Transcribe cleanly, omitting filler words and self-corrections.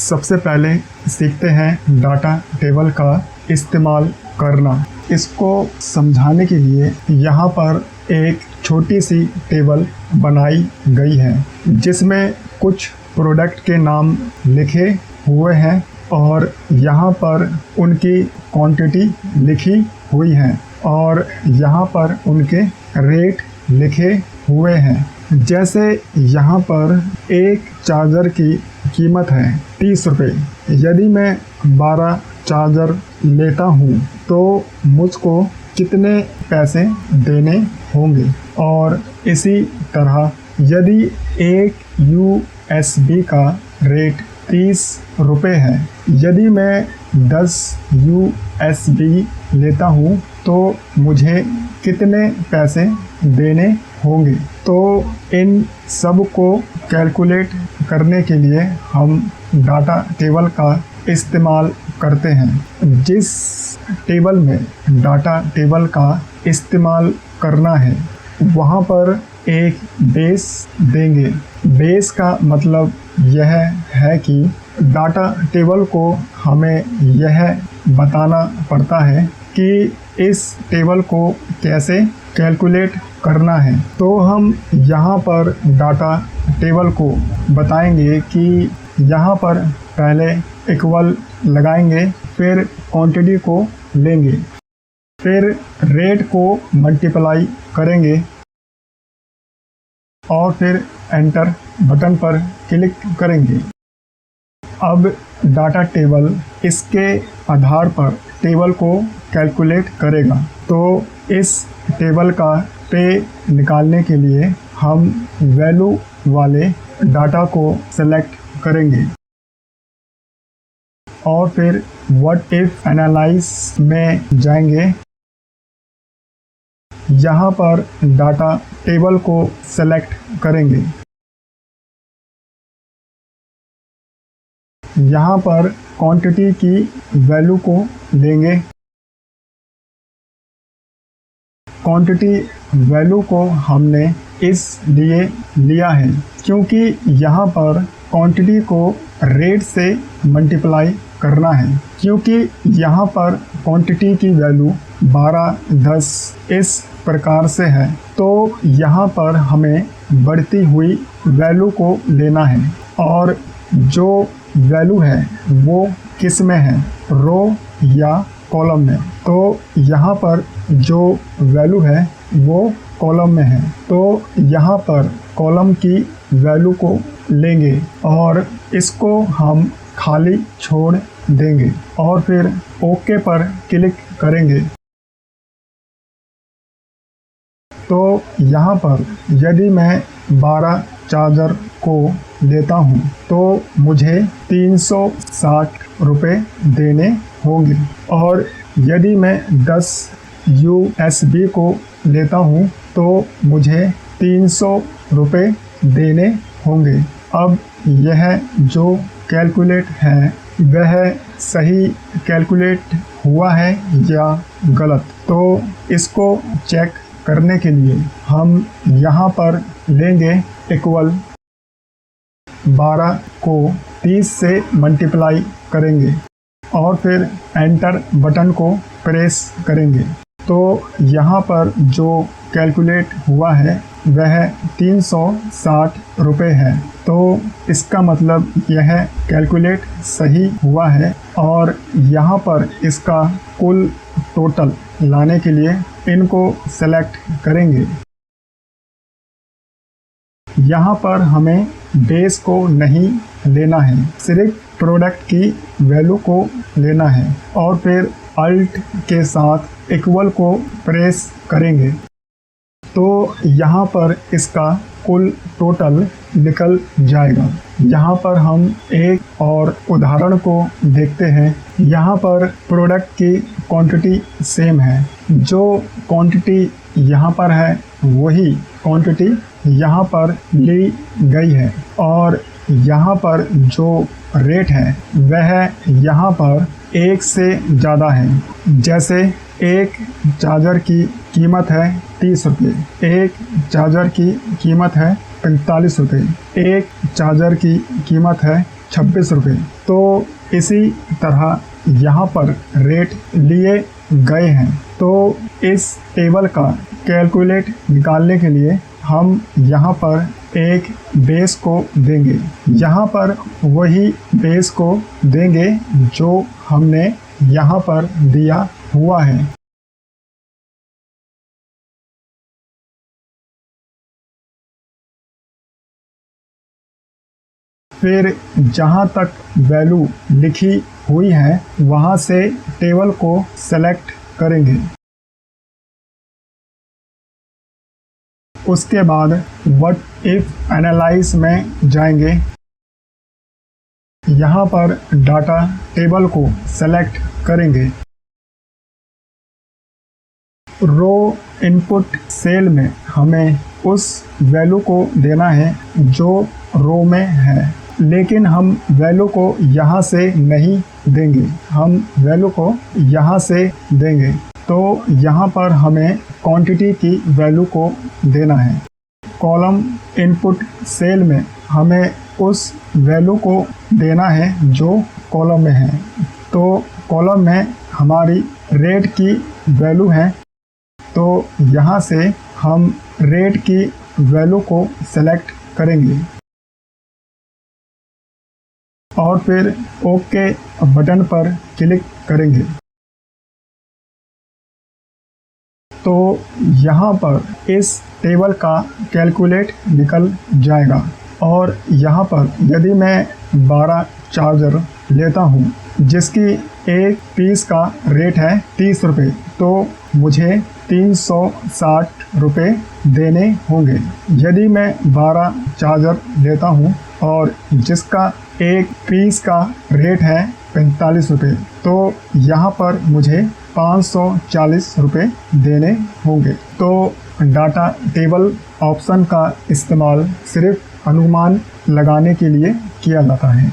सबसे पहले सीखते हैं डाटा टेबल का इस्तेमाल करना। इसको समझाने के लिए यहाँ पर एक छोटी सी टेबल बनाई गई है जिसमें कुछ प्रोडक्ट के नाम लिखे हुए हैं और यहाँ पर उनकी क्वांटिटी लिखी हुई है और यहाँ पर उनके रेट लिखे हुए हैं। जैसे यहाँ पर एक चार्जर की कीमत है 30 रुपये। यदि मैं 12 चार्जर लेता हूँ तो मुझको कितने पैसे देने होंगे। और इसी तरह यदि एक USB का रेट 30 रुपये है, यदि मैं 10 USB लेता हूँ तो मुझे कितने पैसे देने होंगे। तो इन सब को कैलकुलेट करने के लिए हम डाटा टेबल का इस्तेमाल करते हैं। जिस टेबल में डाटा टेबल का इस्तेमाल करना है वहाँ पर एक बेस देंगे। बेस का मतलब यह है कि डाटा टेबल को हमें यह बताना पड़ता है कि इस टेबल को कैसे कैलकुलेट करना है। तो हम यहाँ पर डाटा टेबल को बताएंगे कि यहाँ पर पहले इक्वल लगाएंगे, फिर क्वांटिटी को लेंगे, फिर रेट को मल्टीप्लाई करेंगे और फिर एंटर बटन पर क्लिक करेंगे। अब डाटा टेबल इसके आधार पर टेबल को कैलकुलेट करेगा। तो इस टेबल का पे निकालने के लिए हम वैल्यू वाले डाटा को सेलेक्ट करेंगे और फिर व्हाट इफ एनालाइज में जाएंगे। यहाँ पर डाटा टेबल को सेलेक्ट करेंगे। यहाँ पर क्वांटिटी की वैल्यू को लेंगे। क्वांटिटी वैल्यू को हमने इसलिए लिया है क्योंकि यहाँ पर क्वांटिटी को रेट से मल्टीप्लाई करना है। क्योंकि यहाँ पर क्वांटिटी की वैल्यू 12, 10 इस प्रकार से है, तो यहाँ पर हमें बढ़ती हुई वैल्यू को लेना है। और जो वैल्यू है वो किस में है, रो या कॉलम में। तो यहाँ पर जो वैल्यू है वो कॉलम में है, तो यहाँ पर कॉलम की वैल्यू को लेंगे और इसको हम खाली छोड़ देंगे और फिर ओके पर क्लिक करेंगे। तो यहाँ पर यदि मैं 12 चार्जर को लेता हूँ तो मुझे 360 रुपये देने होंगे। और यदि मैं 10 USB को लेता हूँ तो मुझे 300 रुपये देने होंगे। अब यह जो कैलकुलेट है वह सही कैलकुलेट हुआ है या गलत, तो इसको चेक करने के लिए हम यहाँ पर लेंगे इक्वल 12 को 30 से मल्टीप्लाई करेंगे और फिर एंटर बटन को प्रेस करेंगे। तो यहाँ पर जो कैलकुलेट हुआ है वह 360 रुपये है। तो इसका मतलब यह कैलकुलेट सही हुआ है और यहाँ पर इसका कुल टोटल लाने के लिए इनको सेलेक्ट करेंगे। यहाँ पर हमें बेस को नहीं लेना है, सिर्फ प्रोडक्ट की वैल्यू को लेना है और फिर अल्ट के साथ इक्वल को प्रेस करेंगे। तो यहाँ पर इसका कुल टोटल निकल जाएगा। यहाँ पर हम एक और उदाहरण को देखते हैं। यहाँ पर प्रोडक्ट की क्वांटिटी सेम है, जो क्वांटिटी यहाँ पर है वही क्वांटिटी यहाँ पर ली गई है और यहाँ पर जो रेट है वह यहाँ पर 1 से ज़्यादा है। जैसे एक चार्जर की कीमत है 30 रुपये, एक चार्जर की कीमत है 45 रुपये, एक चार्जर की कीमत है 26 रुपये। तो इसी तरह यहाँ पर रेट लिए गए हैं। तो इस टेबल का कैलकुलेट निकालने के लिए हम यहाँ पर एक बेस को देंगे, यहाँ पर वही बेस को देंगे जो हमने यहाँ पर दिया हुआ है। फिर जहाँ तक वैल्यू लिखी हुई है वहाँ से टेबल को सेलेक्ट करेंगे। उसके बाद व्हाट इफ एनालाइज में जाएंगे। यहाँ पर डाटा टेबल को सेलेक्ट करेंगे। रो इनपुट सेल में हमें उस वैल्यू को देना है जो रो में है, लेकिन हम वैल्यू को यहाँ से नहीं देंगे, हम वैल्यू को यहाँ से देंगे। तो यहाँ पर हमें क्वांटिटी की वैल्यू को देना है। कॉलम इनपुट सेल में हमें उस वैल्यू को देना है जो कॉलम में है। तो कॉलम में हमारी रेट की वैल्यू है, तो यहाँ से हम रेट की वैल्यू को सेलेक्ट करेंगे और फिर ओके बटन पर क्लिक करेंगे। तो यहाँ पर इस टेबल का कैलकुलेट निकल जाएगा। और यहाँ पर यदि मैं 12 चार्जर लेता हूँ जिसकी एक पीस का रेट है 30 रुपये, तो मुझे 360 रुपये देने होंगे। यदि मैं 12 चार्जर लेता हूँ और जिसका एक पीस का रेट है 45 रुपये, तो यहाँ पर मुझे 540 रुपये देने होंगे। तो डाटा टेबल ऑप्शन का इस्तेमाल सिर्फ अनुमान लगाने के लिए किया जाता है।